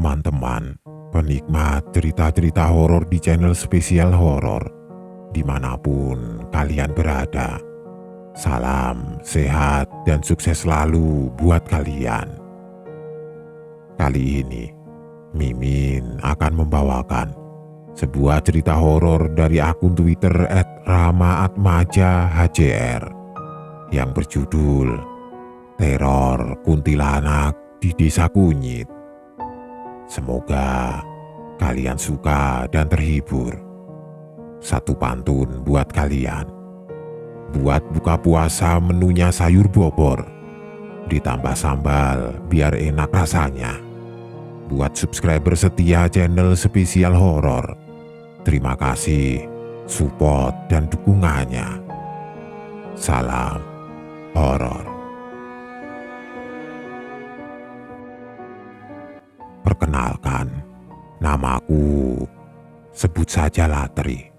teman-teman, penikmat cerita-cerita horor di channel spesial horor, dimanapun kalian berada. Salam sehat dan sukses selalu buat kalian. Kali ini, Mimin akan membawakan sebuah cerita horor dari akun Twitter @ramaatmajahjr yang berjudul Teror Kuntilanak di Desa Kunyit. Semoga kalian suka dan terhibur. Satu pantun buat kalian. Buat buka puasa menunya sayur bobor, ditambah sambal biar enak rasanya. Buat subscriber setia channel spesial horor, terima kasih support dan dukungannya. Salam horor. Perkenalkan, namaku sebut saja Latri.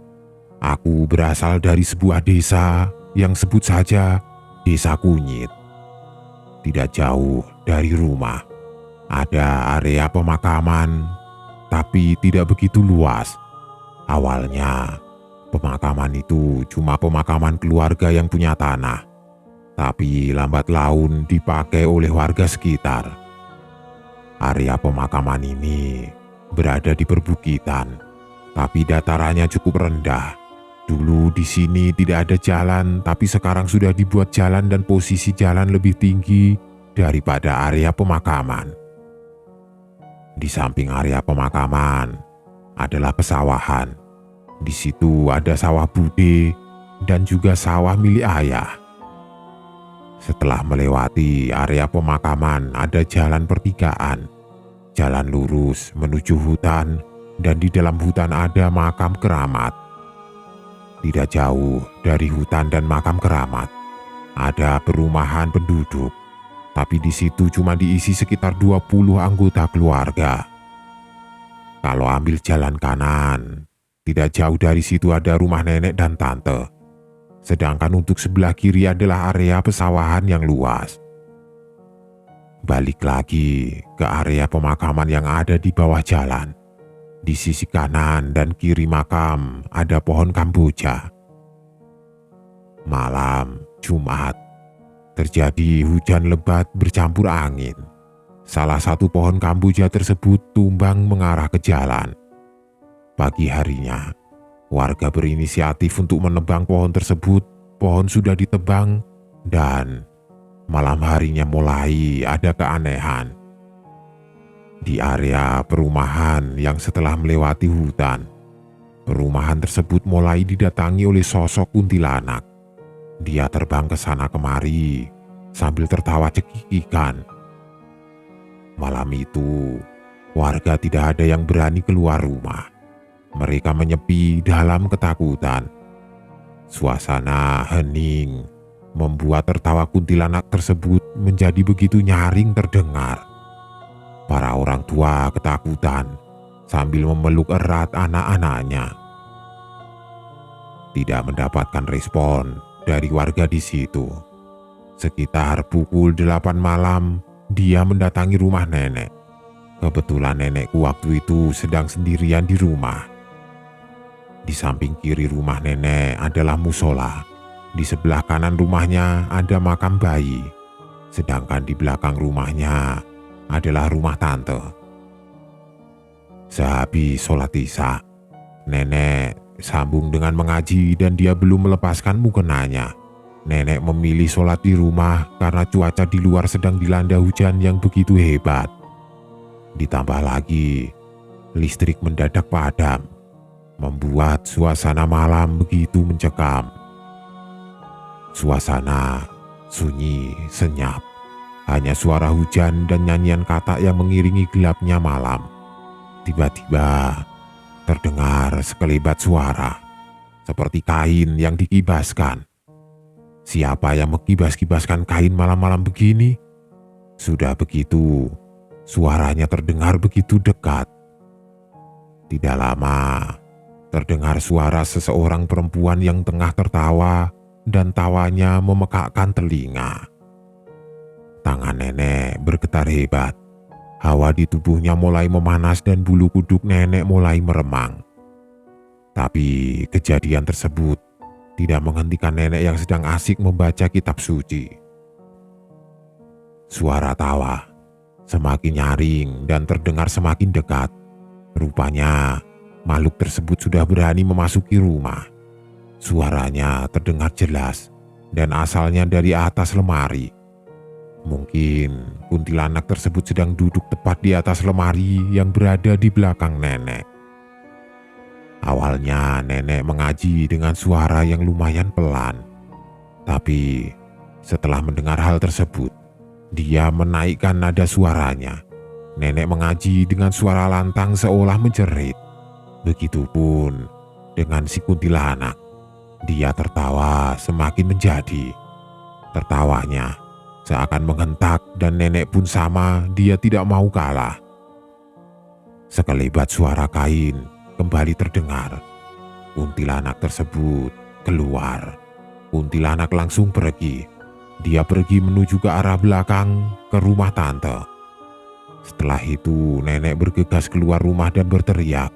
Aku berasal dari sebuah desa yang sebut saja Desa Kunyit. Tidak jauh dari rumah ada area pemakaman, tapi tidak begitu luas. Awalnya pemakaman itu cuma pemakaman keluarga yang punya tanah, tapi lambat laun dipakai oleh warga sekitar. Area pemakaman ini berada di perbukitan, tapi datarannya cukup rendah. Dulu di sini tidak ada jalan, tapi sekarang sudah dibuat jalan dan posisi jalan lebih tinggi daripada area pemakaman. Di samping area pemakaman adalah pesawahan. Di situ ada sawah bude dan juga sawah milik ayah. Setelah melewati area pemakaman ada jalan pertigaan. Jalan lurus menuju hutan dan di dalam hutan ada makam keramat. Tidak jauh dari hutan dan makam keramat ada perumahan penduduk, tapi di situ cuma diisi sekitar 20 anggota keluarga. Kalau ambil jalan kanan, tidak jauh dari situ ada rumah nenek dan tante. Sedangkan untuk sebelah kiri adalah area pesawahan yang luas. Balik lagi ke area pemakaman yang ada di bawah jalan. Di sisi kanan dan kiri makam ada pohon kamboja. Malam Jumat, terjadi hujan lebat bercampur angin. Salah satu pohon kamboja tersebut tumbang mengarah ke jalan. Pagi harinya, warga berinisiatif untuk menebang pohon tersebut. Pohon sudah ditebang dan malam harinya mulai ada keanehan. Di area perumahan yang setelah melewati hutan, perumahan tersebut mulai didatangi oleh sosok kuntilanak. Dia terbang ke sana kemari sambil tertawa cekikikan. Malam itu, warga tidak ada yang berani keluar rumah. Mereka menyepi dalam ketakutan. Suasana hening membuat tertawa kuntilanak tersebut menjadi begitu nyaring terdengar. Para orang tua ketakutan sambil memeluk erat anak-anaknya. Tidak mendapatkan respon dari warga di situ. Sekitar pukul 8 malam, dia mendatangi rumah nenek. Kebetulan nenekku waktu itu sedang sendirian di rumah. Di samping kiri rumah nenek adalah musola. Di sebelah kanan rumahnya ada makam bayi. Sedangkan di belakang rumahnya adalah rumah tante. Sehabis sholat isya, nenek sambung dengan mengaji dan dia belum melepaskan mukenanya. Nenek memilih sholat di rumah karena cuaca di luar sedang dilanda hujan yang begitu hebat. Ditambah lagi, listrik mendadak padam, membuat suasana malam begitu mencekam. Suasana sunyi senyap, hanya suara hujan dan nyanyian katak yang mengiringi gelapnya malam. Tiba-tiba terdengar sekelebat suara, seperti kain yang dikibaskan. Siapa yang mengkibas-kibaskan kain malam-malam begini? Sudah begitu, suaranya terdengar begitu dekat. Tidak lama, terdengar suara seseorang perempuan yang tengah tertawa dan tawanya memekakkan telinga. Tangan nenek bergetar hebat. Hawa di tubuhnya mulai memanas dan bulu kuduk nenek mulai meremang. Tapi kejadian tersebut tidak menghentikan nenek yang sedang asik membaca kitab suci. Suara tawa semakin nyaring dan terdengar semakin dekat. Rupanya makhluk tersebut sudah berani memasuki rumah. Suaranya terdengar jelas dan asalnya dari atas lemari. Mungkin kuntilanak tersebut sedang duduk tepat di atas lemari yang berada di belakang nenek. Awalnya nenek mengaji dengan suara yang lumayan pelan. Tapi setelah mendengar hal tersebut, dia menaikkan nada suaranya. Nenek mengaji dengan suara lantang seolah menjerit. Begitupun dengan si kuntilanak. Dia tertawa semakin menjadi. Tertawanya seakan menghentak dan nenek pun sama, dia tidak mau kalah. Sekelebat suara kain kembali terdengar. Kuntilanak tersebut keluar. Kuntilanak langsung pergi. Dia pergi menuju ke arah belakang ke rumah tante. Setelah itu nenek bergegas keluar rumah dan berteriak.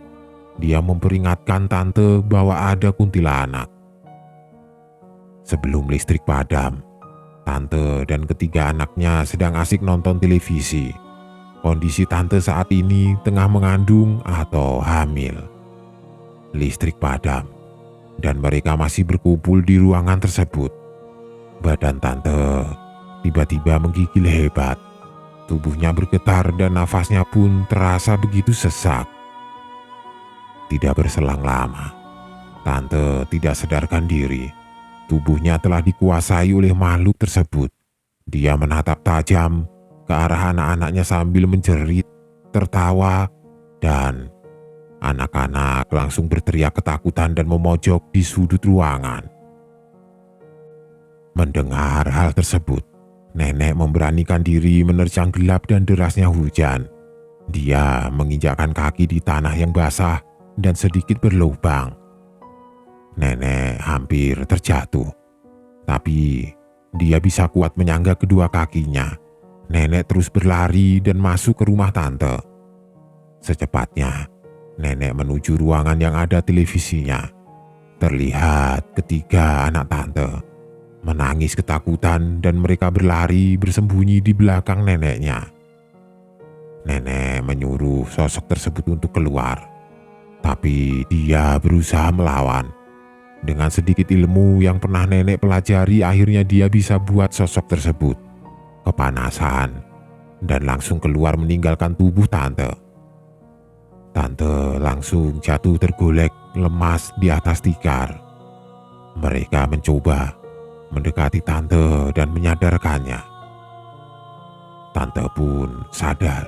Dia memperingatkan tante bahwa ada kuntilanak. Sebelum listrik padam, tante dan ketiga anaknya sedang asik nonton televisi. Kondisi tante saat ini tengah mengandung atau hamil. Listrik padam dan mereka masih berkumpul di ruangan tersebut. Badan tante tiba-tiba menggigil hebat. Tubuhnya bergetar dan nafasnya pun terasa begitu sesak. Tidak berselang lama, tante tidak sadarkan diri. Tubuhnya telah dikuasai oleh makhluk tersebut. Dia menatap tajam ke arah anak-anaknya sambil menjerit, tertawa, dan anak-anak langsung berteriak ketakutan dan memojok di sudut ruangan. Mendengar hal tersebut, nenek memberanikan diri menerjang gelap dan derasnya hujan. Dia menginjakkan kaki di tanah yang basah dan sedikit berlubang. Nenek hampir terjatuh, tapi dia bisa kuat menyangga kedua kakinya. Nenek terus berlari dan masuk ke rumah tante. Secepatnya, nenek menuju ruangan yang ada televisinya. Terlihat ketiga anak tante menangis ketakutan dan mereka berlari bersembunyi di belakang neneknya. Nenek menyuruh sosok tersebut untuk keluar, tapi dia berusaha melawan. Dengan sedikit ilmu yang pernah nenek pelajari, akhirnya dia bisa buat sosok tersebut kepanasan dan langsung keluar meninggalkan tubuh tante. Tante langsung jatuh tergolek lemas di atas tikar. Mereka mencoba mendekati tante dan menyadarkannya. Tante pun sadar.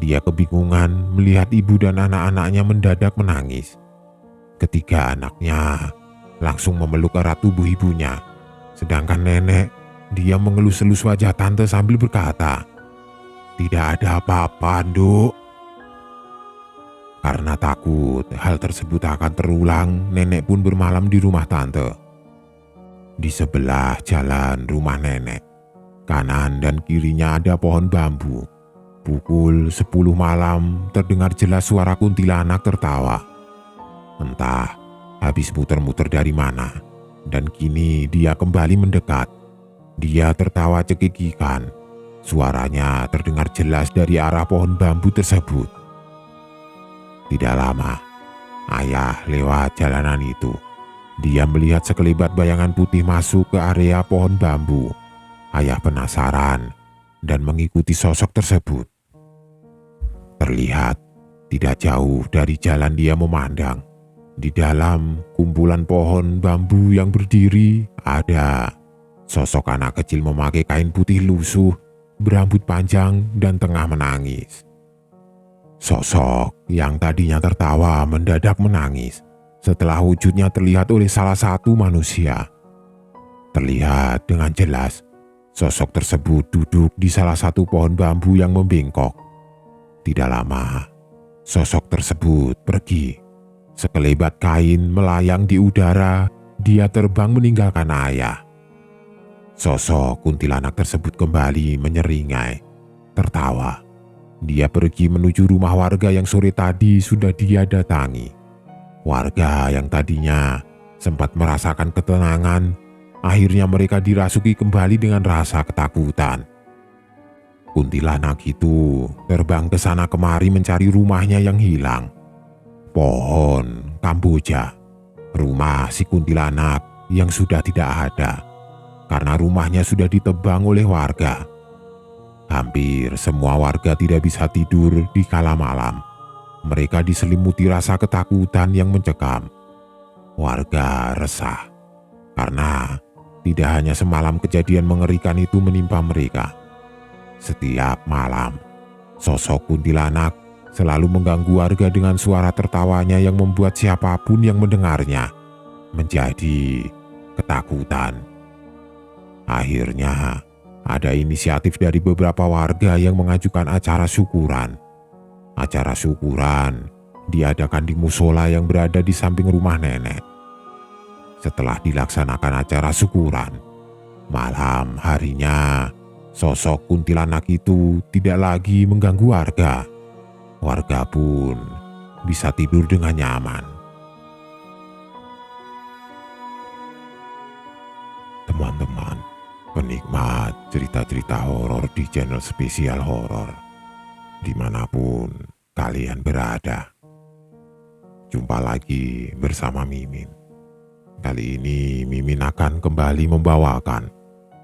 Dia kebingungan melihat ibu dan anak-anaknya mendadak menangis. Ketiga anaknya langsung memeluk erat tubuh ibunya. Sedangkan nenek, dia mengelus-elus wajah tante sambil berkata, "Tidak ada apa-apa, Nduk." Karena takut hal tersebut akan terulang, nenek pun bermalam di rumah tante. Di sebelah jalan rumah nenek, kanan dan kirinya ada pohon bambu. Pukul 10 malam terdengar jelas suara kuntilanak tertawa. Entah habis muter-muter dari mana, dan kini dia kembali mendekat. Dia tertawa cekikikan. Suaranya terdengar jelas dari arah pohon bambu tersebut. Tidak lama, ayah lewat jalanan itu. Dia melihat sekelebat bayangan putih masuk ke area pohon bambu. Ayah penasaran dan mengikuti sosok tersebut. Terlihat tidak jauh dari jalan dia memandang. Di dalam kumpulan pohon bambu yang berdiri ada sosok anak kecil memakai kain putih lusuh, berambut panjang dan tengah menangis. Sosok yang tadinya tertawa mendadak menangis setelah wujudnya terlihat oleh salah satu manusia. Terlihat dengan jelas sosok tersebut duduk di salah satu pohon bambu yang membengkok. Tidak lama, sosok tersebut pergi. Sekelebat kain melayang di udara, dia terbang meninggalkan ayah. Sosok kuntilanak tersebut kembali menyeringai, tertawa. Dia pergi menuju rumah warga yang sore tadi sudah dia datangi. Warga yang tadinya sempat merasakan ketenangan, akhirnya mereka dirasuki kembali dengan rasa ketakutan. Kuntilanak itu terbang ke sana kemari mencari rumahnya yang hilang. Pohon Kamboja, rumah si kuntilanak yang sudah tidak ada, karena rumahnya sudah ditebang oleh warga. Hampir semua warga tidak bisa tidur di kala malam. Mereka diselimuti rasa ketakutan yang mencekam. Warga resah, karena tidak hanya semalam kejadian mengerikan itu menimpa mereka. Setiap malam, sosok kuntilanak selalu mengganggu warga dengan suara tertawanya yang membuat siapapun yang mendengarnya menjadi ketakutan. Akhirnya, ada inisiatif dari beberapa warga yang mengajukan acara syukuran. Acara syukuran diadakan di musola yang berada di samping rumah nenek. Setelah dilaksanakan acara syukuran, malam harinya sosok kuntilanak itu tidak lagi mengganggu warga. Warga pun bisa tidur dengan nyaman. Teman-teman penikmat cerita-cerita horor di channel spesial horor, dimanapun kalian berada, jumpa lagi bersama Mimin. Kali ini Mimin akan kembali membawakan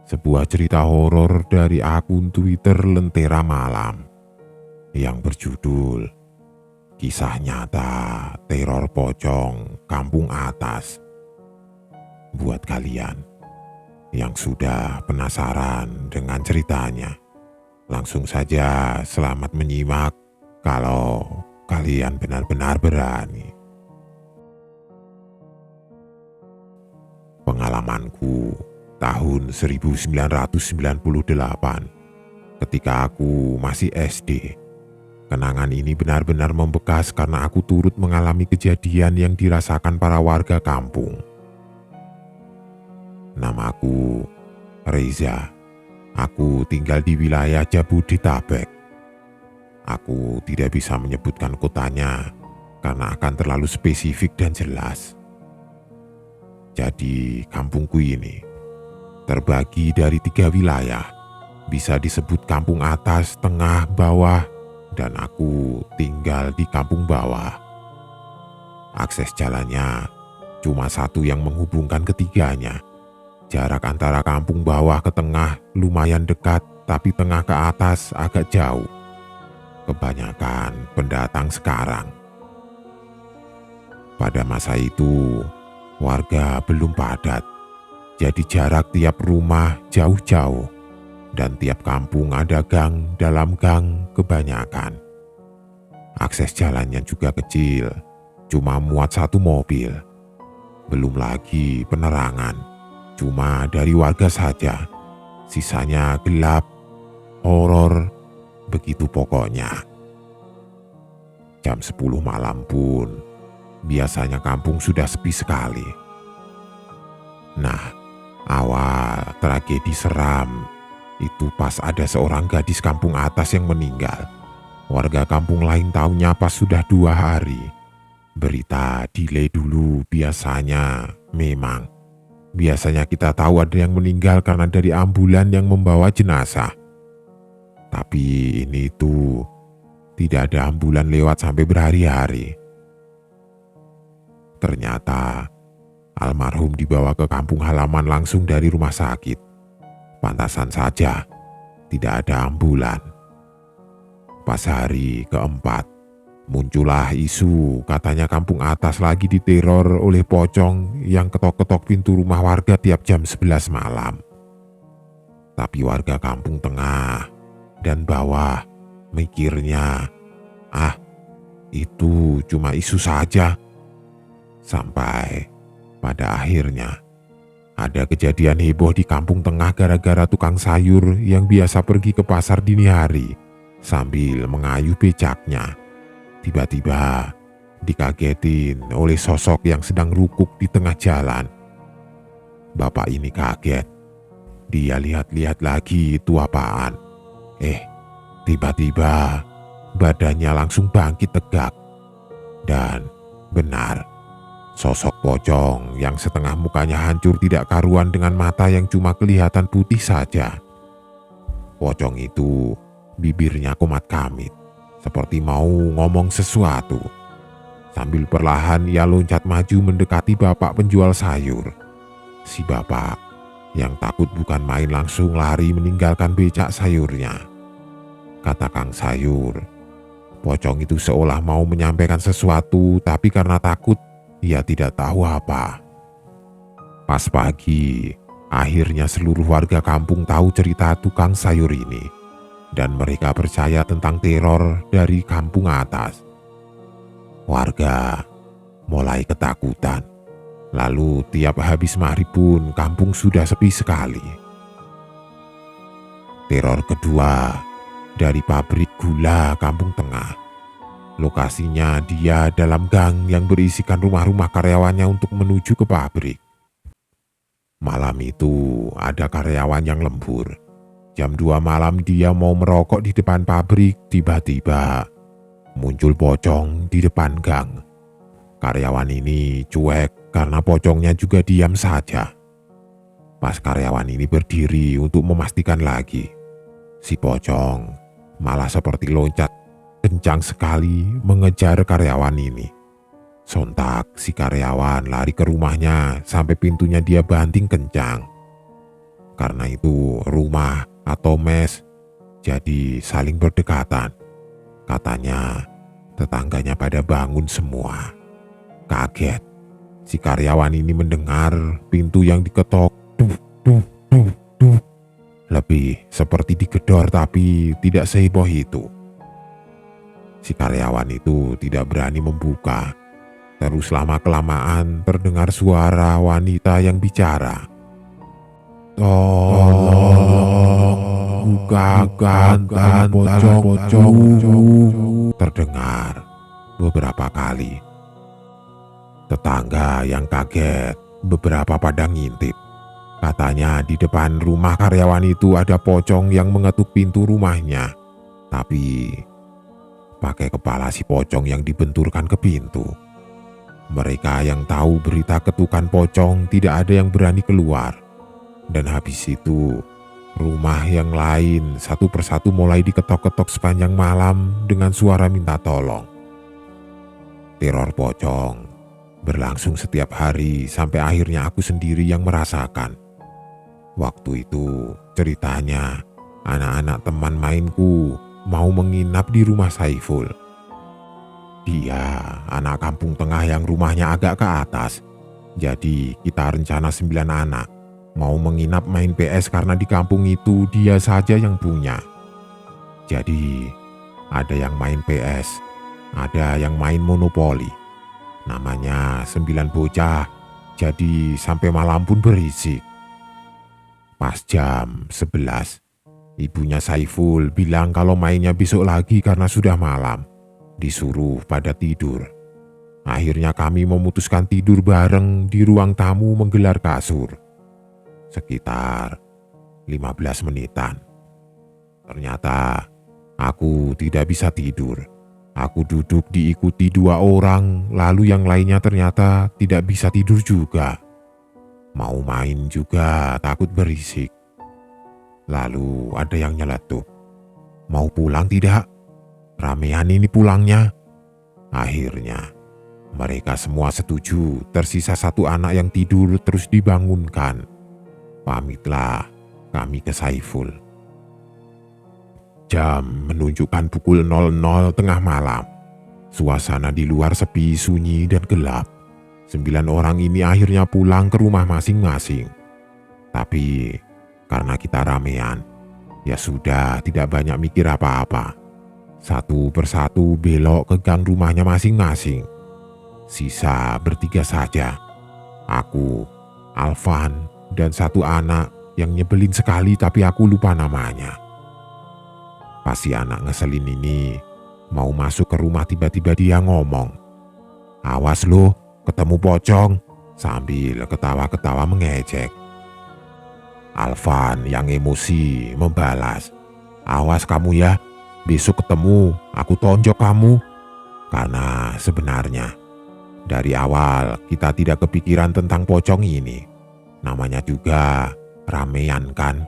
sebuah cerita horor dari akun Twitter Lentera Malam yang berjudul Kisah Nyata Teror Pocong Kampung Atas. Buat kalian yang sudah penasaran dengan ceritanya, langsung saja selamat menyimak kalau kalian benar-benar berani. Pengalamanku tahun 1998 ketika aku masih SD. Kenangan ini benar-benar membekas karena aku turut mengalami kejadian yang dirasakan para warga kampung. Namaku Reza. Aku tinggal di wilayah Jabodetabek. Aku tidak bisa menyebutkan kotanya karena akan terlalu spesifik dan jelas. Jadi kampungku ini terbagi dari 3 wilayah. Bisa disebut kampung atas, tengah, bawah, dan aku tinggal di kampung bawah. Akses jalannya cuma satu yang menghubungkan ketiganya. Jarak antara kampung bawah ke tengah lumayan dekat, tapi tengah ke atas agak jauh. Kebanyakan pendatang sekarang. Pada masa itu, warga belum padat, jadi jarak tiap rumah jauh-jauh, dan tiap kampung ada gang dalam gang kebanyakan. Akses jalannya juga kecil, cuma muat 1 mobil. Belum lagi penerangan, cuma dari warga saja. Sisanya gelap, horor, begitu pokoknya. Jam 10 malam pun biasanya kampung sudah sepi sekali. Nah, awal tragedi seram itu pas ada seorang gadis kampung atas yang meninggal. Warga kampung lain taunya pas sudah 2 hari. Berita delay dulu Biasanya kita tahu ada yang meninggal karena dari ambulan yang membawa jenazah. Tapi ini tuh tidak ada ambulan lewat sampai berhari-hari. Ternyata almarhum dibawa ke kampung halaman langsung dari rumah sakit. Pantasan saja tidak ada ambulan. Pas hari keempat, muncullah isu katanya kampung atas lagi diteror oleh pocong yang ketok-ketok pintu rumah warga tiap jam 11 malam. Tapi warga kampung tengah dan bawah mikirnya, itu cuma isu saja. Sampai pada akhirnya ada kejadian heboh di kampung tengah gara-gara tukang sayur yang biasa pergi ke pasar dini hari sambil mengayuh becaknya. Tiba-tiba dikagetin oleh sosok yang sedang rukuk di tengah jalan. Bapak ini kaget. Dia lihat-lihat lagi itu apaan. Tiba-tiba badannya langsung bangkit tegak. Dan benar, sosok pocong yang setengah mukanya hancur tidak karuan dengan mata yang cuma kelihatan putih saja. Pocong itu bibirnya komat kamit, seperti mau ngomong sesuatu. Sambil perlahan ia loncat maju mendekati bapak penjual sayur. Si bapak yang takut bukan main langsung lari meninggalkan becak sayurnya. Kata Kang Sayur, pocong itu seolah mau menyampaikan sesuatu, tapi karena takut ia tidak tahu apa. Pas pagi, akhirnya seluruh warga kampung tahu cerita tukang sayur ini, dan mereka percaya tentang teror dari kampung atas. Warga mulai ketakutan. Lalu tiap habis maghrib pun kampung sudah sepi sekali. Teror kedua dari pabrik gula Kampung Tengah. Lokasinya dia dalam gang yang berisikan rumah-rumah karyawannya untuk menuju ke pabrik. Malam itu ada karyawan yang lembur. Jam 2 malam dia mau merokok di depan pabrik, tiba-tiba muncul pocong di depan gang. Karyawan ini cuek karena pocongnya juga diam saja. Pas karyawan ini berdiri untuk memastikan lagi, si pocong malah seperti loncat kencang sekali mengejar karyawan ini. Sontak si karyawan lari ke rumahnya sampai pintunya dia banting kencang. Karena itu rumah atau mes jadi saling berdekatan. Katanya tetangganya pada bangun semua. Kaget, si karyawan ini mendengar pintu yang diketok duh, duh, duh, duh. Lebih seperti digedor tapi tidak seheboh itu. Si karyawan itu tidak berani membuka. Terus lama-kelamaan terdengar suara wanita yang bicara. Tolong bukakan pocong. Terdengar beberapa kali. Tetangga yang kaget, beberapa pada ngintip. Katanya di depan rumah karyawan itu ada pocong yang mengetuk pintu rumahnya. Tapi pakai kepala si pocong yang dibenturkan ke pintu. Mereka yang tahu berita ketukan pocong tidak ada yang berani keluar. Dan habis itu, rumah yang lain satu persatu mulai diketok-ketok sepanjang malam dengan suara minta tolong. Teror pocong berlangsung setiap hari sampai akhirnya aku sendiri yang merasakan. Waktu itu ceritanya anak-anak teman mainku mau menginap di rumah Saiful. Dia anak kampung tengah yang rumahnya agak ke atas. Jadi kita rencana 9 anak mau menginap main PS karena di kampung itu dia saja yang punya. Jadi ada yang main PS, ada yang main monopoli. Namanya 9 bocah, jadi sampai malam pun berisik. Pas jam 11, ibunya Saiful bilang kalau mainnya besok lagi karena sudah malam. Disuruh pada tidur. Akhirnya kami memutuskan tidur bareng di ruang tamu menggelar kasur. Sekitar 15 menitan. Ternyata aku tidak bisa tidur. Aku duduk diikuti 2 orang, lalu yang lainnya ternyata tidak bisa tidur juga. Mau main juga takut berisik. Lalu ada yang nyeletuk. Mau pulang tidak? Ramean ini pulangnya. Akhirnya mereka semua setuju, tersisa 1 anak yang tidur terus dibangunkan. Pamitlah kami ke Saiful. Jam menunjukkan pukul 00 tengah malam. Suasana di luar sepi, sunyi dan gelap. 9 orang ini akhirnya pulang ke rumah masing-masing. Tapi karena kita ramean, ya sudah tidak banyak mikir apa-apa. Satu persatu belok ke gang rumahnya masing-masing. Sisa bertiga saja. Aku, Alvan, dan 1 anak yang nyebelin sekali tapi aku lupa namanya. Pas si anak ngeselin ini mau masuk ke rumah tiba-tiba dia ngomong, "Awas lo, ketemu pocong," sambil ketawa-ketawa mengejek. Alvan yang emosi membalas, "Awas kamu ya, Besok ketemu, aku tonjok kamu. Karena sebenarnya dari awal kita tidak kepikiran tentang pocong ini. Namanya juga ramean kan.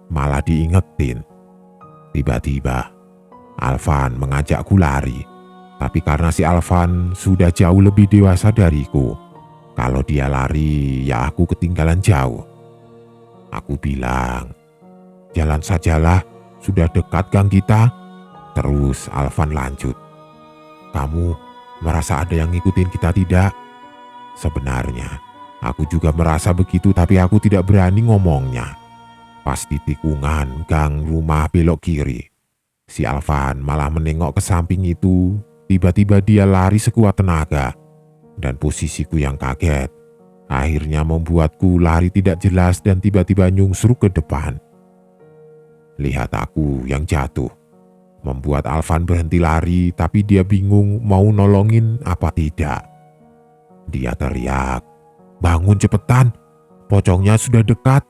Malah diingetin. Tiba-tiba Alvan mengajakku lari. Tapi karena si Alvan sudah jauh lebih dewasa dariku, kalau dia lari ya aku ketinggalan jauh. Aku bilang, jalan sajalah, sudah dekat gang kita. Terus Alvan lanjut, kamu merasa ada yang ngikutin kita tidak? Sebenarnya aku juga merasa begitu, tapi aku tidak berani ngomongnya. Pas di tikungan gang rumah belok kiri, si Alvan malah menengok ke samping itu. Tiba-tiba dia lari sekuat tenaga. Dan posisiku yang kaget akhirnya membuatku lari tidak jelas dan tiba-tiba nyungsruk ke depan. Lihat aku yang jatuh membuat Alvan berhenti lari, tapi dia bingung mau nolongin apa tidak. Dia teriak, bangun cepetan, pocongnya sudah dekat,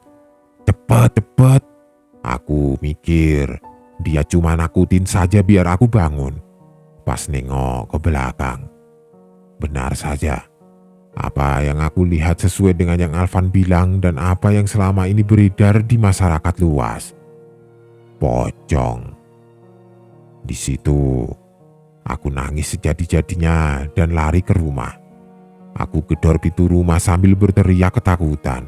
cepet. Aku mikir dia cuma nakutin saja biar aku bangun. Pas nengok ke belakang, benar saja. Apa yang aku lihat sesuai dengan yang Alvan bilang dan apa yang selama ini beredar di masyarakat luas. Pocong. Di situ, aku nangis sejadi-jadinya dan lari ke rumah. Aku gedor pintu rumah sambil berteriak ketakutan.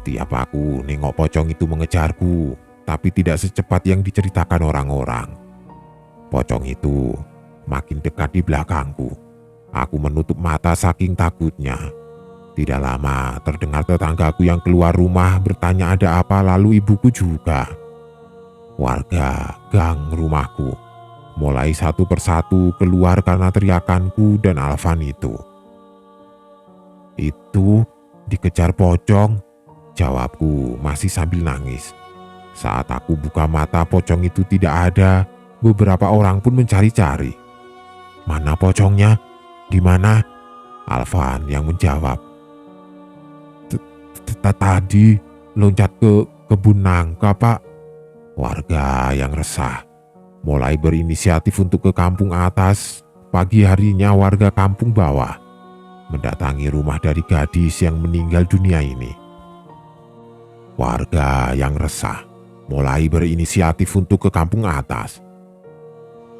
Tiap aku nengok pocong itu mengejarku, tapi tidak secepat yang diceritakan orang-orang. Pocong itu makin dekat di belakangku. Aku menutup mata saking takutnya. Tidak lama terdengar tetanggaku yang keluar rumah bertanya ada apa, lalu ibuku juga. Warga gang rumahku mulai satu persatu keluar karena teriakanku dan Alvan itu. Itu dikejar pocong, jawabku masih sambil nangis. Saat aku buka mata pocong itu tidak ada, beberapa orang pun mencari-cari. Mana pocongnya? Di mana? Alvan yang menjawab. Tadi loncat ke kebun nangka, Pak. Warga yang resah mulai berinisiatif untuk ke kampung atas. Pagi harinya warga kampung bawah mendatangi rumah dari gadis yang meninggal dunia ini. Warga yang resah mulai berinisiatif untuk ke kampung atas.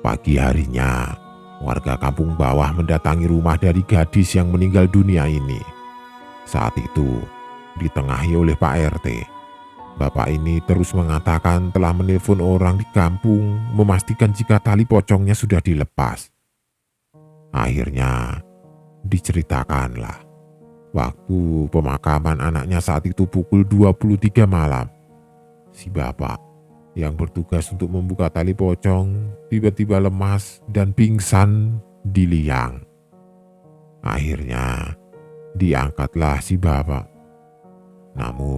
Pagi harinya warga kampung bawah mendatangi rumah dari gadis yang meninggal dunia ini. Saat itu ditengahi oleh Pak RT. Bapak ini terus mengatakan telah menelpon orang di kampung memastikan jika tali pocongnya sudah dilepas. Akhirnya diceritakanlah waktu pemakaman anaknya saat itu pukul 23 malam. Si bapak yang bertugas untuk membuka tali pocong tiba-tiba lemas dan pingsan di liang. Akhirnya diangkatlah si bapak. Namun